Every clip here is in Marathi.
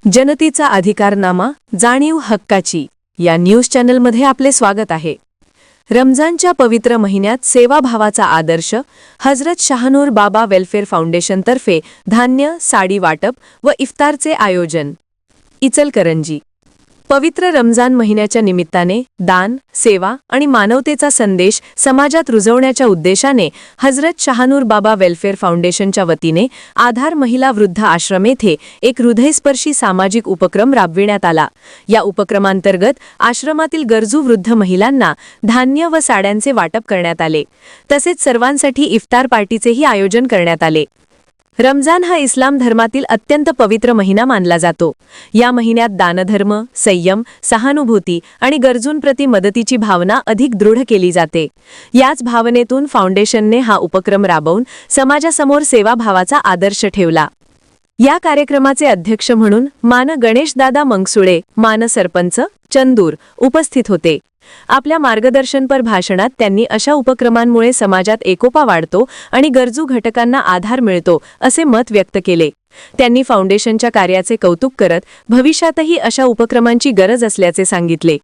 जनतेचा अधिकारनामा, जाणीव हक्काची या न्यूज चॅनलमध्ये आपले स्वागत आहे। रमजानच्या पवित्र महिन्यात सेवाभावाचा आदर्श हजरत शाहनूर बाबा वेलफेअर फाउंडेशनतर्फे धान्य, साडी वाटप व इफ्तारचे आयोजन। इचलकरंजी पवित्र रमजान महिन्याच्या निमित्ताने दान, सेवा आणि मानवतेचा संदेश समाजात रुजवण्याच्या उद्देशाने हजरत शाहनूर बाबा वेलफेअर फाउंडेशनच्या वतीने आधार महिला वृद्ध आश्रम येथे एक हृदयस्पर्शी सामाजिक उपक्रम राबविण्यात आला। या उपक्रमांतर्गत आश्रमातील गरजू वृद्ध महिलांना धान्य व साड्यांचे वाटप करण्यात आले। तसेच सर्वांसाठी इफ्तार पार्टीचेही आयोजन करण्यात आले। रमजान हा इस्लाम धर्मातील अत्यंत पवित्र महिना मानला जातो। या महिन्यात दानधर्म, संयम, सहानुभूती आणि गरजूंप्रती मदतीची भावना अधिक दृढ केली जाते। याच भावनेतून फाउंडेशनने हा उपक्रम राबवून समाजासमोर सेवाभावाचा आदर्श ठेवला। या कार्यक्रमाचे अध्यक्ष म्हणून मान गणेशदादा मंगसुळे, मान सरपंच चंदूर उपस्थित होते। आपल्या मार्गदर्शनपर भाषणात त्यांनी अशा उपक्रमांमुळे समाजात एकोपा वाढतो आणि गरजू घटकांना आधार मिळतो असे मत व्यक्त केले। त्यांनी फाउंडेशनच्या कार्याचे कौतुक करत भविष्यातही अशा उपक्रमांची गरज असल्याचे सांगितले।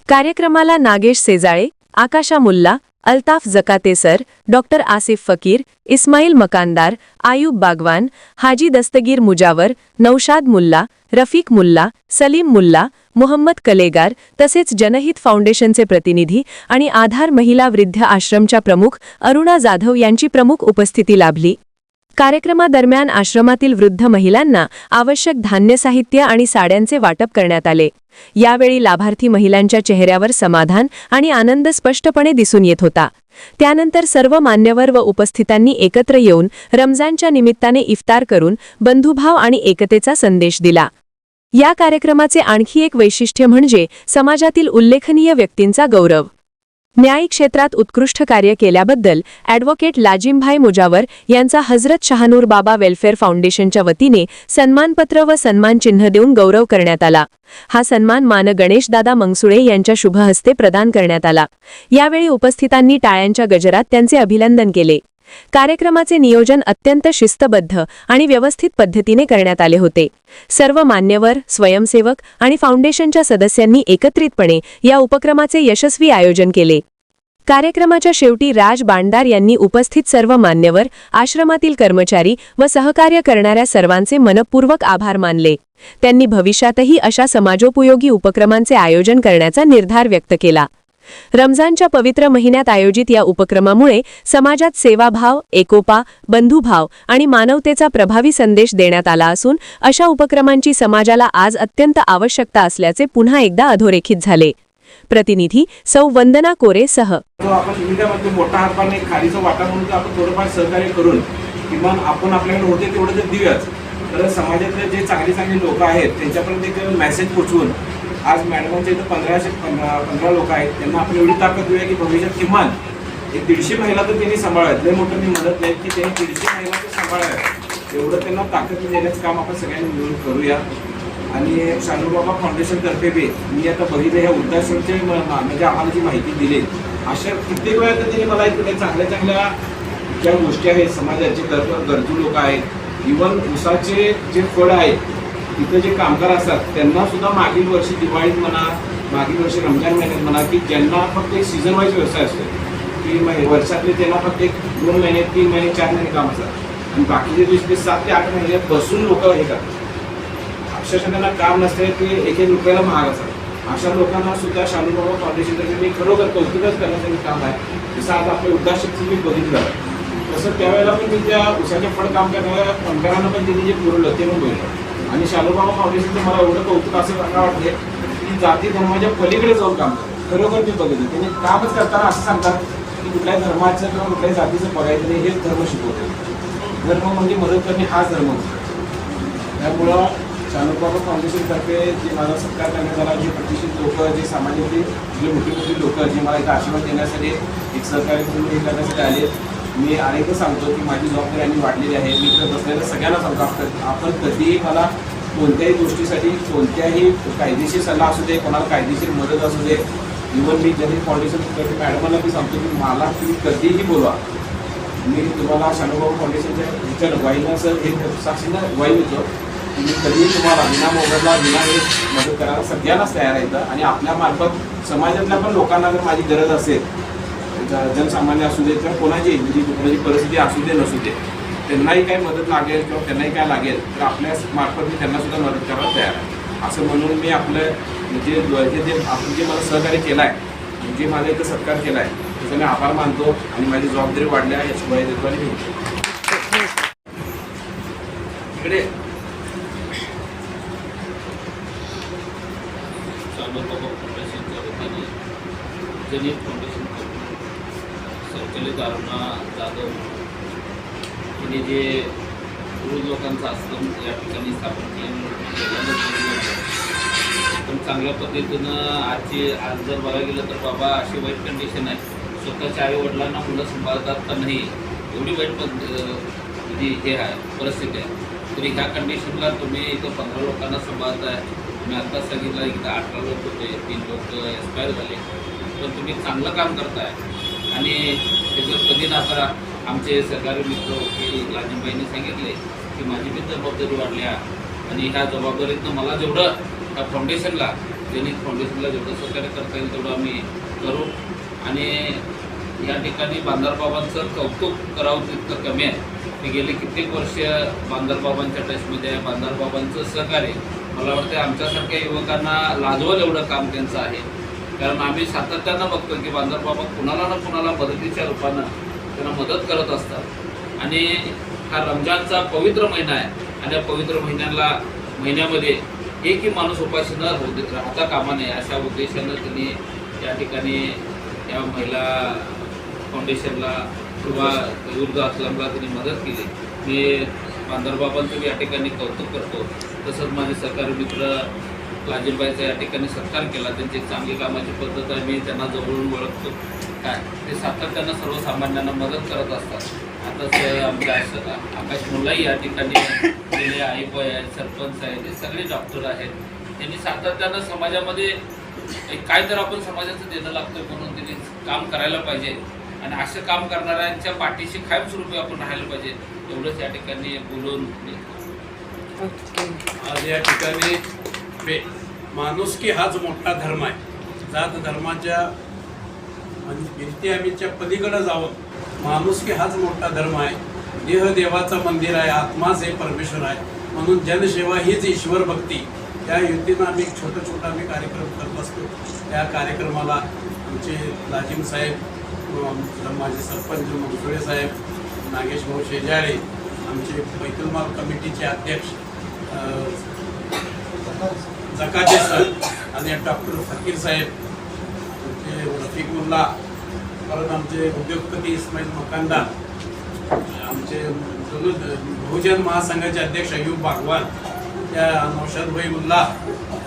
कार्यक्रमाला नागेश सेजाळे, आकाशा मुल्ला, अल्ताफ जकाते सर, डॉक्टर आसिफ फकीर, इस्माईल मकानदार, आयुब बागवान, हाजी दस्तगीर मुजावर, नौशाद मुल्ला, रफीक मुल्ला, सलीम मुल्ला, मोहम्मद कलेगार तसेच जनहित फाउंडेशनचे प्रतिनिधी आणि आधार महिला वृद्ध आश्रमच्या प्रमुख अरुणा जाधव यांची प्रमुख उपस्थिती लाभली। कार्यक्रमादरम्यान आश्रमातील वृद्ध महिलांना आवश्यक धान्य साहित्य आणि साड्यांचे वाटप करण्यात आले। यावेळी लाभार्थी महिलांच्या चेहऱ्यावर समाधान आणि आनंद स्पष्टपणे दिसून येत होता। त्यानंतर सर्व मान्यवर व उपस्थितांनी एकत्र येऊन रमजानच्या निमित्ताने इफ्तार करून बंधुभाव आणि एकतेचा संदेश दिला। या कार्यक्रमाचे आणखी एक वैशिष्ट्य म्हणजे समाजातील उल्लेखनीय व्यक्तींचा गौरव। न्यायिक क्षेत्रात उत्कृष्ट कार्य केल्याबद्दल ॲडव्होकेट लाजिमभाई मुजावर यांचा हजरत शाहनूर बाबा वेलफेअर फाउंडेशनच्या वतीने सन्मानपत्र व सन्मानचिन्ह देऊन गौरव करण्यात आला। हा सन्मान मान गणेशदादा मंगसुळे यांच्या शुभ हस्ते प्रदान करण्यात आला। यावेळी उपस्थितांनी टाळ्यांच्या गजरात त्यांचे अभिनंदन केले। कार्यक्रमाचे नियोजन अत्यंत शिस्तबद्ध आणि व्यवस्थित पद्धतीने करण्यात आले होते। सर्व मान्यवर, स्वयंसेवक आणि फाउंडेशनच्या सदस्यांनी एकत्रितपणे या उपक्रमाचे यशस्वी आयोजन केले। कार्यक्रमाच्या शेवटी राज बांडदार यांनी उपस्थित सर्व मान्यवर, आश्रमातील कर्मचारी व सहकार्य करणाऱ्या सर्वांचे मनपूर्वक आभार मानले। त्यांनी भविष्यातही अशा समाजोपयोगी उपक्रमांचे आयोजन करण्याचा निर्धार व्यक्त केला। रमजानच्या पवित्र महिन्यात आयोजित या उपक्रमामुळे समाजात सेवाभाव, एकोपा, बंधुभाव आणि मानवतेचा प्रभावी संदेश देण्यात आला असून अशा उपक्रमांची समाजाला आज अत्यंत आवश्यकता असल्याचे पुन्हा एकदा अधोरेखित झाले। प्रतिनिधी सौ वंदना कोरे सह आपण इंडियामध्ये मोठा हातभार खालीचं वाटा म्हणून आपण थोडंफार सहकार्य करून किमान आपण आपल्याकडे होते तेवढं जर देऊयाच तर समाजातले जे चांगली लोक आहेत त्यांच्यापर्यंत एक मेसेज पोहोचवून आज मॅडमांच्या इथं 15 लोक आहेत त्यांना आपण एवढी ताकद देऊया की भविष्यात किमान एक 150 महिला तर त्यांनी सांभाळाव्यात। लय मोठं मी म्हणत नाही की त्यांनी 150 महिला तर सांभाळाव्यात, एवढं त्यांना ताकद देण्याचं काम आपण सगळ्यांनी मिळून करूया। आणि शाहनूर बाबा फाउंडेशनतर्फे बी मी आता बघितलं ह्या वृद्धाश्रमचे म्हणजे आम्हाला जी माहिती दिली अशा कित्येक वेळा तर त्यांनी मला इकडे चांगल्या ज्या गोष्टी आहेत समाजाचे गरजू लोक आहेत, इव्हन ऊसाचे जे फळ आहेत तिथं जे कामगार असतात त्यांना सुद्धा मागील वर्षी दिवाळीत म्हणा, मागील वर्षी रमजान महिन्यात म्हणा की ज्यांना फक्त एक सीझन वाईज व्यवसाय असतो की वर्षातले त्यांना फक्त एक 2 महिने, 3 महिने, 4 महिने काम असतात आणि बाकीचे दिवशी ते 7 ते 8 महिने बसून लोक हे करतात। अक्षरशः त्यांना काम नसते ते 1-1 रुपयाला महाग असतात। अशा लोकांना सुद्धा शाहनूर बाबा फाउंडेशनतर्फे मी खरोखर कौतुकच करण्याचं काम आहे। जसं आज आपल्या वृद्धाश्रमचं मी बघितलं तसं त्यावेळेला पण मी त्या ऊसाचे फळ काम करणाऱ्या कामगारांना पण त्यांनी जे पुरवलं ते पण बघितलं। आणि शाहनूर बाबा फाउंडेशनचं मला एवढं कौतुक असं वाटते की जाती धर्माच्या पलीकडे जाऊन काम करतात। खरोखर मी बघितलं त्यांनी कामच करताना असं सांगतात की कुठल्याही धर्माचं किंवा कुठल्याही जातीचं बघायचं नाही, हेच धर्म शिकवते। धर्म म्हणजे मदत करणे हाच धर्म असतो। त्यामुळं शाहनूर बाबा फाउंडेशनतर्फे जे माझा सत्कार करण्यात आला, जे प्रतिष्ठित लोक, जे सामाजिक जे मोठी लोक जे मला इथं आशीर्वाद देण्यासाठी एक सहकार्य करून हे करण्यासाठी आले, मी अनेकदा सांगतो की माझी जबाबदारी आम्ही वाढलेली आहे। मी इथं बसलेल्या सगळ्यांना सांगतो आपण कधीही मला कोणत्याही गोष्टीसाठी कोणत्याही कायदेशीर सल्ला असू दे, कोणाला कायदेशीर मदत असू दे, इव्हन मी जनहित फाउंडेशन मॅडमांना मी सांगतो की मला तुम्ही कधीही बोलवा, मी तुम्हाला शाहनूर बाबा फाउंडेशनच्या ह्याच्यानं वाईना सर हे साक्षीनं वाई देतो तुम्ही कधीही तुम्हाला विना मोबदला विना वेळेस मदत करायला सगळ्यांनाच तयार आहे इथं. आणि आपल्या मार्फत समाजातल्या पण लोकांना जर माझी गरज असेल, जनसामान्य असू दे किंवा कोणाची म्हणजे कुणाची परिस्थिती असू दे नसू दे, त्यांनाही काही मदत लागेल किंवा त्यांनाही काय लागेल तर आपल्या मार्फत मी त्यांना सुद्धा मदत करायला तयार आहे. असं म्हणून मी आपलं म्हणजे आपण जे मला सहकार्य केलं आहे, म्हणजे माझा इथं सत्कार केला आहे, त्याचा मी आभार मानतो आणि माझी जबाबदारी वाढल्या याची ग्वाही देतो. आणि इकडे शाहनूर बाबा फाउंडेशनच्या वतीने जनहित फाउंडेशन संचलित अरुणा जाधव हिने जे वृद्ध लोकांचा आश्रम या ठिकाणी स्थापन केलं, पण चांगल्या पद्धतीनं आज जर बघायला गेलं तर बाबा अशी वाईट कंडिशन आहे, स्वतःच्या आई वडिलांना मुलं सांभाळतात का नाही एवढी वाईट म्हणजे हे आहे परिस्थिती आहे. तरी ह्या कंडिशनला तुम्ही इथं 15 लोकांना सांभाळताय. मी आत्ताच सांगितलं इथं 18 लोक होते, 3 लोक एक्सपायर झाले, पण तुम्ही चांगलं काम करताय. आणि त्याच्यात कधी ना करा. आमचे सहकारी मित्र वकील लाजीमबाईंनी सांगितले की माझी बी जबाबदारी वाढल्या आणि ह्या जबाबदारीतनं मला जेवढं ह्या फाउंडेशनला जनहित फाउंडेशनला जेवढं सहकार्य करता येईल तेवढं आम्ही करू. आणि या ठिकाणी बांधारबाबांचं कौतुक करावं तितकं कमी आहे. मी गेली कित्येक वर्ष बांधारबाबांच्या टचमध्ये आहे. बांधारबाबांचं सहकार्य मला वाटतं आमच्यासारख्या युवकांना लाजवल एवढं काम त्यांचं आहे. कारण आम्ही सातत्यानं बघतो की बांधारबाबा कुणाला ना कुणाला मदतीच्या रूपानं त्यांना मदत करत असतात. आणि हा रमजानचा पवित्र महिना आहे आणि या पवित्र महिन्यामध्ये एकही माणूस उपाशी न राहता कामा नये अशा उद्देशानं त्यांनी या ठिकाणी या महिला फाउंडेशनला किंवा वृद्ध आश्रमला त्यांनी मदत केली. मी बांधारबाबांचं या ठिकाणी कौतुक करतो. तसंच माझे सहकारी मित्र लाजीमबाईचा या ठिकाणी सत्कार केला. त्यांची चांगली कामाची पद्धत आहे, मी त्यांना जवळून ओळखतो. काय ते सातत्यानं सर्वसामान्यांना मदत करत असतात. आताच आमच्या आकाश मुलाही या ठिकाणी गेले आईबाई आहेत, सरपंच आहेत, हे सगळे डॉक्टर आहेत. त्यांनी सातत्यानं समाजामध्ये काय तर आपण समाजाचं देणं लागतं म्हणून त्यांनी काम करायला पाहिजे आणि असं काम करणाऱ्यांच्या पाठीशी कायमस्वरूपी आपण राहायला पाहिजे एवढंच या ठिकाणी बोलून. आज या ठिकाणी माणुसकी हाच मोठा धर्म आहे. जात धर्माच्या आणि भिंती पलीकडे जाऊन माणुसकी हाच मोठा धर्म आहे. देह देवाचं मंदिर आहे, आत्माच हे परमेश्वर आहे. म्हणून जनसेवा हीच ईश्वर भक्ती. त्या युतीनं आम्ही छोटा आम्ही कार्यक्रम करत असतो. त्या कार्यक्रमाला आमचे लाजीम साहेब, माझे सरपंच मनसुळे साहेब, नागेश भाऊ शेजाळे, आमचे बैतुलमाल कमिटीचे अध्यक्ष जकाते सर आणि डॉक्टर फकीर साहेब, आमचे रफिकुल्ला, परत आमचे उद्योगपती इस्माईल मकानदार, आमचे बहुजन महासंघाचे अध्यक्ष अयूब बागवान, त्या नौशादभाई मुल्ला,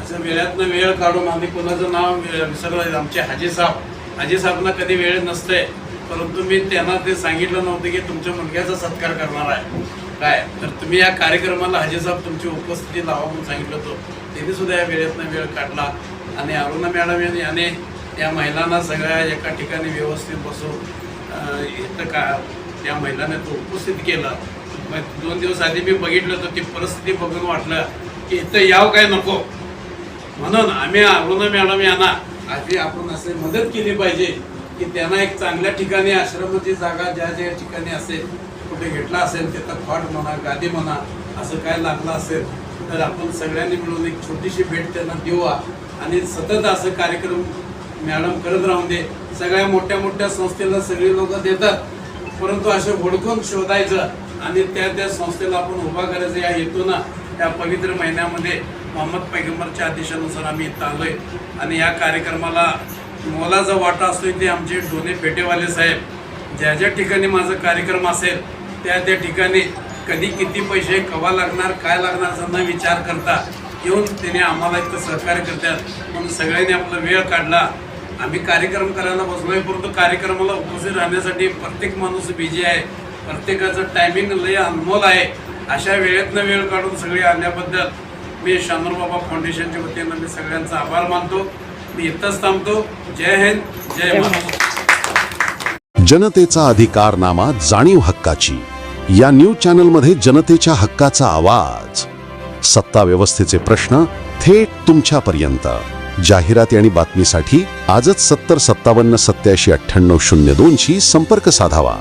असं वेळातनं वेळ काढून आम्ही कोणाचं नाव विसरलं. आमचे हाजी साहेबांना कधी वेळ नसते, परंतु मी त्यांना ते सांगितलं नव्हतं की तुमच्या मुलग्याचा सत्कार करणार आहे काय, तर तुम्ही या कार्यक्रमाला हाजी साहेब तुमची उपस्थिती लावा म्हणून सांगितलं होतं. त्यांनी सुद्धा या वेळेतनं वेळ काढला आणि अरुणा मॅडम याने या महिलांना सगळ्या एका ठिकाणी व्यवस्थित बसून इथं त्या महिलांना तो उपस्थित केलं. मग 2 दिवस आधी मी बघितलं तर ती परिस्थिती बघून वाटलं की इथं यावं काय नको, म्हणून आम्ही अरुणा मॅडम यांना आधी आपण असे मदत केली पाहिजे की त्यांना एक चांगल्या ठिकाणी आश्रमाची जागा ज्या ठिकाणी असेल, कुठे घेतला असेल तिथं खॉट म्हणा, गादी म्हणा, असं काय लागलं असेल तर आपण सगळ्यांनी मिळून एक छोटीशी भेट त्यांना देऊया आणि सतत असं कार्यक्रम मॅडम करत राहून दे. सगळ्या मोठ्या संस्थेला सगळे लोक देतात, परंतु असं हुडकून शोधायचं आणि त्या संस्थेला आपण उभा करायचं या हेतूनं त्या पवित्र महिन्यामध्ये मोहम्मद पैगंबरच्या आदेशानुसार आम्ही इथं आलोय. आणि या कार्यक्रमाला मोलाचा वाटा असतोय ते आमचे डोने पेटेवाले साहेब. ज्या ठिकाणी माझा कार्यक्रम असेल त्या ठिकाणी कधी किती पैसे कवा लागणार काय लागणार असं न विचार करता येऊन त्याने आम्हाला इथं सहकार्य करतात. म्हणून सगळ्यांनी आपला वेळ काढला. आम्ही कार्यक्रम करायला बसलोय, परंतु कार्यक्रमाला उपस्थित राहण्यासाठी प्रत्येक माणूस बिझी आहे, प्रत्येकाचं टायमिंग लय अनमोल आहे. अशा वेळेतनं वेळ काढून सगळे आल्याबद्दल मी शाहनूर बाबा फाउंडेशनच्या वतीनं मी सगळ्यांचा आभार मानतो. मी इथंच थांबतो. जय हिंद, जय महाराष्ट्र. जनतेचा अधिकारनामा, जाणीव हक्काची या न्यूज चॅनलमध्ये जनतेच्या हक्काचा आवाज. सत्ता व्यवस्थेचे प्रश्न थेट तुमच्यापर्यंत. जाहिराती आणि बातमीसाठी आजच 70 57 87 98 02 शी संपर्क साधावा.